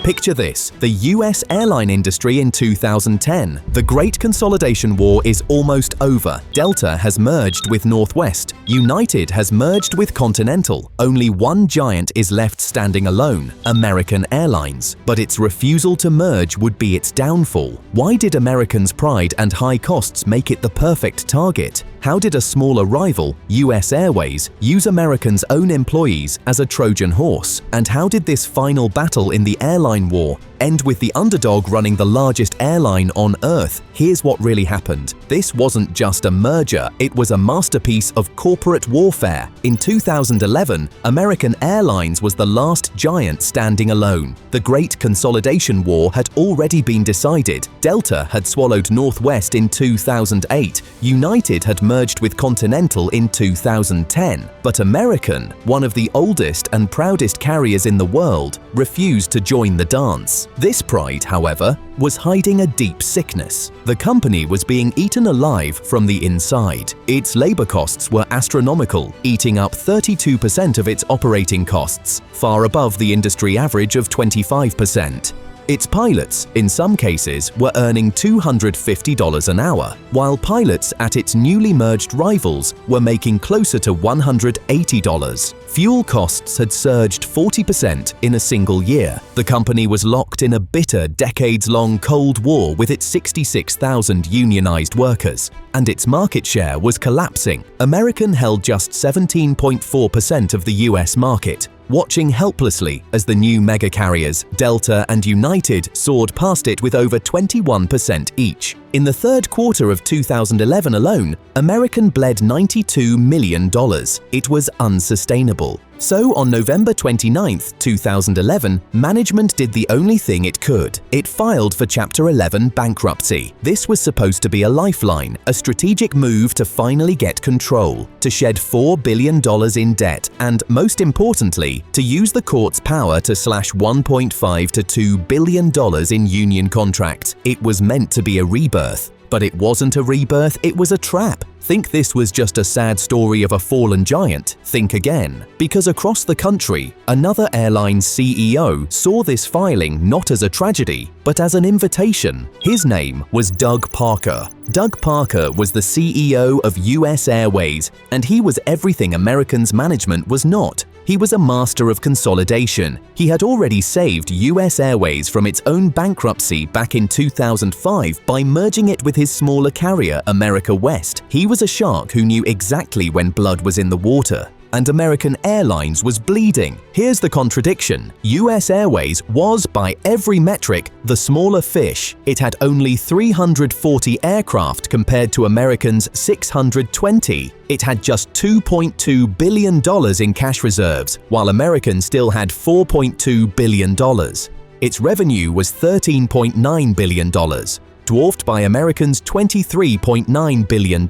Picture this, the US airline industry in 2010. The Great Consolidation War is almost over. Delta has merged with Northwest. United has merged with Continental. Only one giant is left standing alone, American Airlines. But its refusal to merge would be its downfall. Why did Americans' pride and high costs make it the perfect target? How did a smaller rival, US Airways, use Americans' own employees as a Trojan horse? And how did this final battle in the airline war end with the underdog running the largest airline on Earth? Here's what really happened. This wasn't just a merger, it was a masterpiece of corporate warfare. In 2011, American Airlines was the last giant standing alone. The Great Consolidation War had already been decided. Delta had swallowed Northwest in 2008. United had merged with Continental in 2010. But American, one of the oldest and proudest carriers in the world, refused to join the dance. This pride, however, was hiding a deep sickness. The company was being eaten alive from the inside. Its labor costs were astronomical, eating up 32% of its operating costs, far above the industry average of 25%. Its pilots, in some cases, were earning $250 an hour, while pilots at its newly merged rivals were making closer to $180. Fuel costs had surged 40% in a single year. The company was locked in a bitter, decades-long Cold War with its 66,000 unionized workers, and its market share was collapsing. American held just 17.4% of the US market, watching helplessly as the new mega carriers, Delta and United, soared past it with over 21% each. In the third quarter of 2011 alone, American bled $92 million. It was unsustainable. So on November 29, 2011, management did the only thing it could. It filed for Chapter 11 bankruptcy. This was supposed to be a lifeline, a strategic move to finally get control, to shed $4 billion in debt, and most importantly, to use the court's power to slash $1.5 to $2 billion in union contracts. It was meant to be a rebirth. But it wasn't a rebirth, it was a trap. Think this was just a sad story of a fallen giant? Think again. Because across the country, another airline CEO saw this filing not as a tragedy, but as an invitation. His name was Doug Parker. Doug Parker was the CEO of US Airways, and he was everything Americans' management was not. He was a master of consolidation. He had already saved US Airways from its own bankruptcy back in 2005 by merging it with his smaller carrier, America West. He was a shark who knew exactly when blood was in the water. And American Airlines was bleeding. Here's the contradiction. US Airways was, by every metric, the smaller fish. It had only 340 aircraft compared to Americans' 620. It had just $2.2 billion in cash reserves, while American still had $4.2 billion. Its revenue was $13.9 billion, dwarfed by American's $23.9 billion.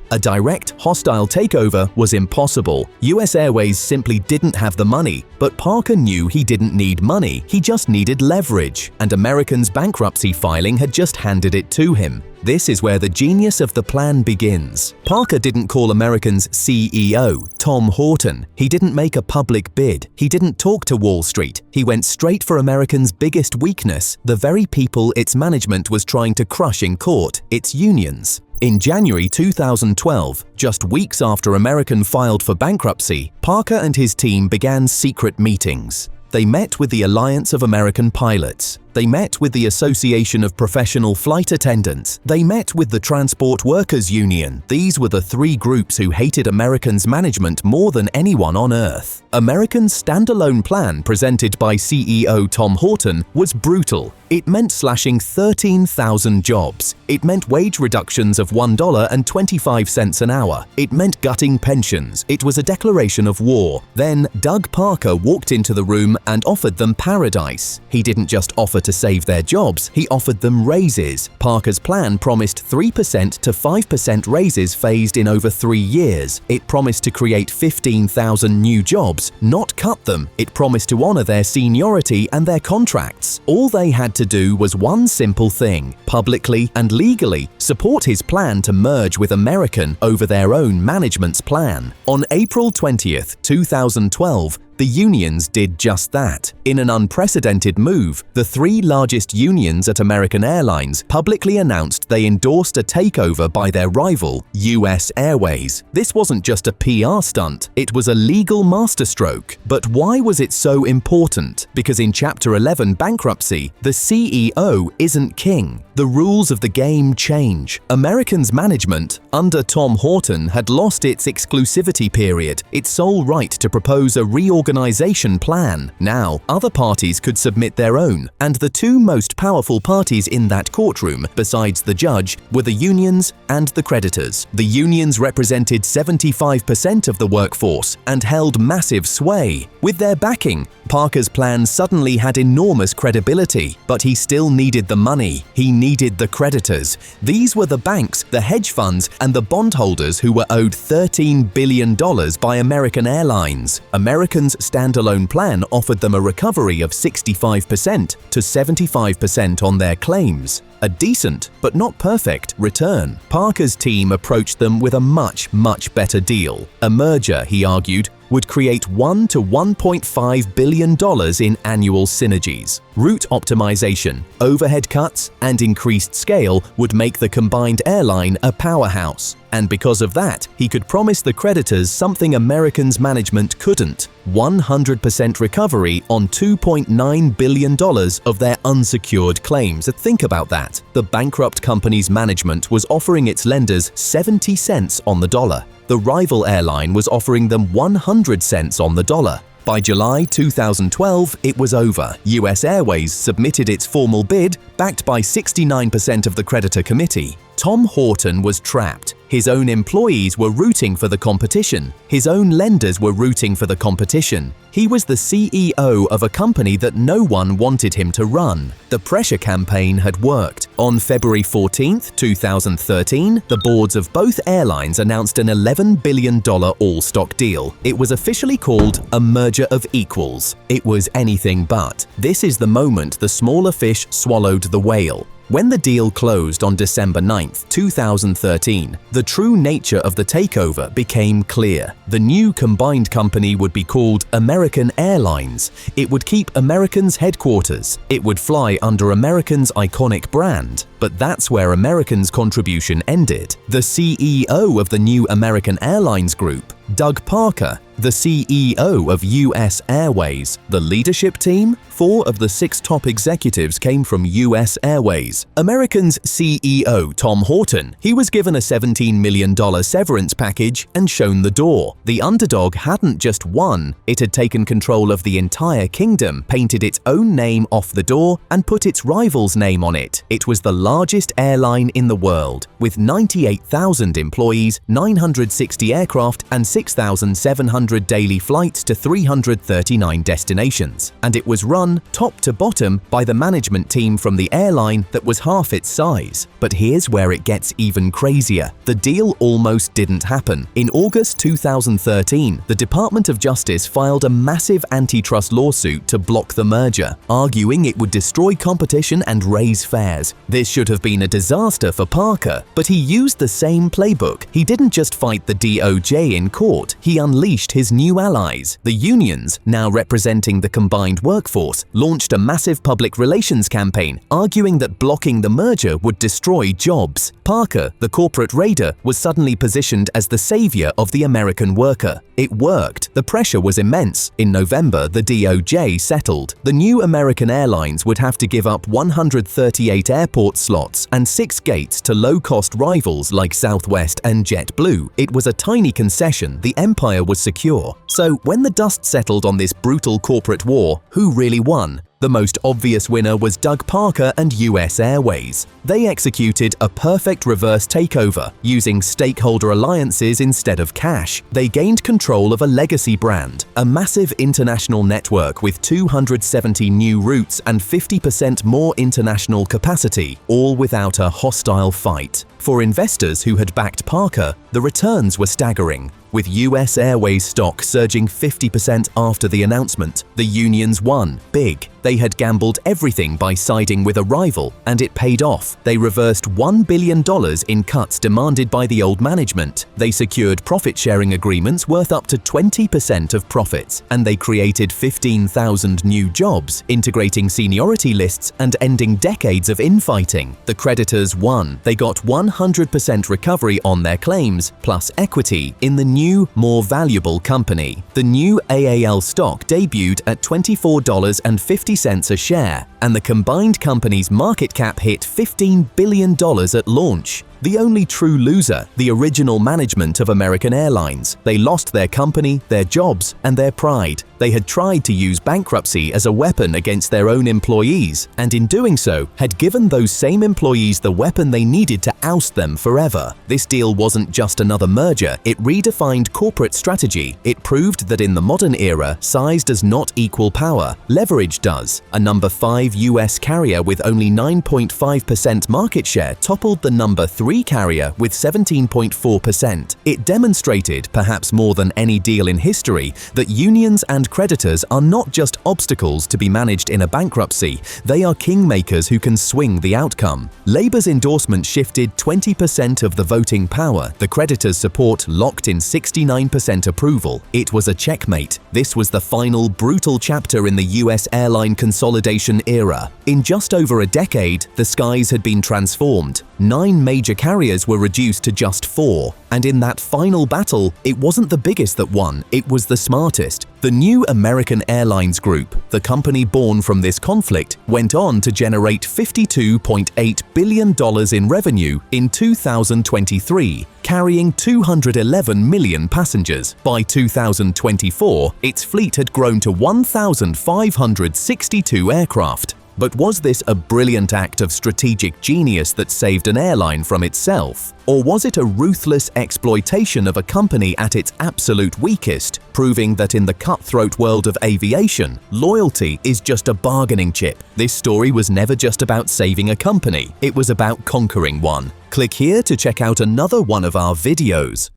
A direct, hostile takeover was impossible. US Airways simply didn't have the money, but Parker knew he didn't need money, he just needed leverage, and American's bankruptcy filing had just handed it to him. This is where the genius of the plan begins. Parker didn't call American's CEO, Tom Horton. He didn't make a public bid. He didn't talk to Wall Street. He went straight for American's biggest weakness, the very people its management was trying to crush in court, its unions. In January 2012, just weeks after American filed for bankruptcy, Parker and his team began secret meetings. They met with the Alliance of American Pilots. They met with the Association of Professional Flight Attendants. They met with the Transport Workers Union. These were the three groups who hated American's management more than anyone on Earth. American's standalone plan, presented by CEO Tom Horton, was brutal. It meant slashing 13,000 jobs. It meant wage reductions of $1.25 an hour. It meant gutting pensions. It was a declaration of war. Then Doug Parker walked into the room and offered them paradise. He didn't just offer to save their jobs, he offered them raises. Parker's plan promised 3% to 5% raises phased in over 3 years. It promised to create 15,000 new jobs, not cut them. It promised to honor their seniority and their contracts. All they had to do was one simple thing: publicly and legally support his plan to merge with American over their own management's plan. On April 20th, 2012, The unions did just that. In an unprecedented move, the three largest unions at American Airlines publicly announced they endorsed a takeover by their rival, US Airways. This wasn't just a PR stunt, it was a legal masterstroke. But why was it so important? Because in Chapter 11 bankruptcy, the CEO isn't king. The rules of the game change. American's management, under Tom Horton, had lost its exclusivity period, its sole right to propose a reorganization plan. Now, other parties could submit their own, and the two most powerful parties in that courtroom, besides the judge, were the unions and the creditors. The unions represented 75% of the workforce and held massive sway. With their backing, Parker's plan suddenly had enormous credibility, but he still needed the money. He needed the creditors. These were the banks, the hedge funds, and the bondholders who were owed $13 billion by American Airlines. American's standalone plan offered them a recovery of 65% to 75% on their claims. A decent, but not perfect, return. Parker's team approached them with a much better deal. A merger, he argued, would create $1 to $1.5 billion in annual synergies. Route optimization, overhead cuts, and increased scale would make the combined airline a powerhouse. And because of that, he could promise the creditors something American's management couldn't: 100% recovery on $2.9 billion of their unsecured claims. Think about that. The bankrupt company's management was offering its lenders 70 cents on the dollar. The rival airline was offering them 100 cents on the dollar. By July 2012, it was over. US Airways submitted its formal bid, backed by 69% of the creditor committee. Tom Horton was trapped. His own employees were rooting for the competition. His own lenders were rooting for the competition. He was the CEO of a company that no one wanted him to run. The pressure campaign had worked. On February 14, 2013, the boards of both airlines announced an $11 billion all-stock deal. It was officially called a merger of equals. It was anything but. This is the moment the smaller fish swallowed the whale. When the deal closed on December 9, 2013, the true nature of the takeover became clear. The new combined company would be called American Airlines. It would keep American's headquarters. It would fly under American's iconic brand. But that's where American's contribution ended. The CEO of the new American Airlines Group, Doug Parker, the CEO of US Airways. The leadership team? 4 of the 6 top executives came from US Airways. American's CEO, Tom Horton, he was given a $17 million severance package and shown the door. The underdog hadn't just won, it had taken control of the entire kingdom, painted its own name off the door, and put its rival's name on it. It was the largest airline in the world, with 98,000 employees, 960 aircraft, and 6,700 daily flights to 339 destinations. And it was run top to bottom by the management team from the airline that was half its size. But here's where it gets even crazier. The deal almost didn't happen. In August 2013, the Department of Justice filed a massive antitrust lawsuit to block the merger, arguing it would destroy competition and raise fares. This should have been a disaster for Parker, but he used the same playbook. He didn't just fight the DOJ in court, he unleashed his new allies. The unions, now representing the combined workforce, launched a massive public relations campaign, arguing that blocking the merger would destroy jobs. Parker, the corporate raider, was suddenly positioned as the savior of the American worker. It worked. The pressure was immense. In November, the DOJ settled. The new American Airlines would have to give up 138 airport slots and 6 gates to low-cost rivals like Southwest and JetBlue. It was a tiny concession. The empire was secure. So, when the dust settled on this brutal corporate war, who really won? The most obvious winner was Doug Parker and US Airways. They executed a perfect reverse takeover, using stakeholder alliances instead of cash. They gained control of a legacy brand, a massive international network with 270 new routes and 50% more international capacity, all without a hostile fight. For investors who had backed Parker, the returns were staggering, with US Airways stock surging 50% after the announcement. The unions won big. They had gambled everything by siding with a rival, and it paid off. They reversed $1 billion in cuts demanded by the old management. They secured profit-sharing agreements worth up to 20% of profits, and they created 15,000 new jobs, integrating seniority lists and ending decades of infighting. The creditors won. They got 100% recovery on their claims, plus equity in the new, more valuable company. The new AAL stock debuted at $24.50 a share, and the combined company's market cap hit $15 billion at launch. The only true loser, the original management of American Airlines. They lost their company, their jobs, and their pride. They had tried to use bankruptcy as a weapon against their own employees, and in doing so, had given those same employees the weapon they needed to oust them forever. This deal wasn't just another merger, it redefined corporate strategy. It proved that in the modern era, size does not equal power, leverage does. A number 5 US carrier with only 9.5% market share toppled the number 3 carrier with 17.4%. It demonstrated, perhaps more than any deal in history, that unions and creditors are not just obstacles to be managed in a bankruptcy, they are kingmakers who can swing the outcome. Labour's endorsement shifted 20% of the voting power. The creditors' support locked in 69% approval. It was a checkmate. This was the final brutal chapter in the US airline consolidation era. In just over a decade, the skies had been transformed. 9 major carriers were reduced to just 4, and in that final battle, it wasn't the biggest that won, it was the smartest. The new American Airlines Group, the company born from this conflict, went on to generate $52.8 billion in revenue in 2023, carrying 211 million passengers. By 2024, its fleet had grown to 1,562 aircraft. But was this a brilliant act of strategic genius that saved an airline from itself? Or was it a ruthless exploitation of a company at its absolute weakest, proving that in the cutthroat world of aviation, loyalty is just a bargaining chip? This story was never just about saving a company, it was about conquering one. Click here to check out another one of our videos.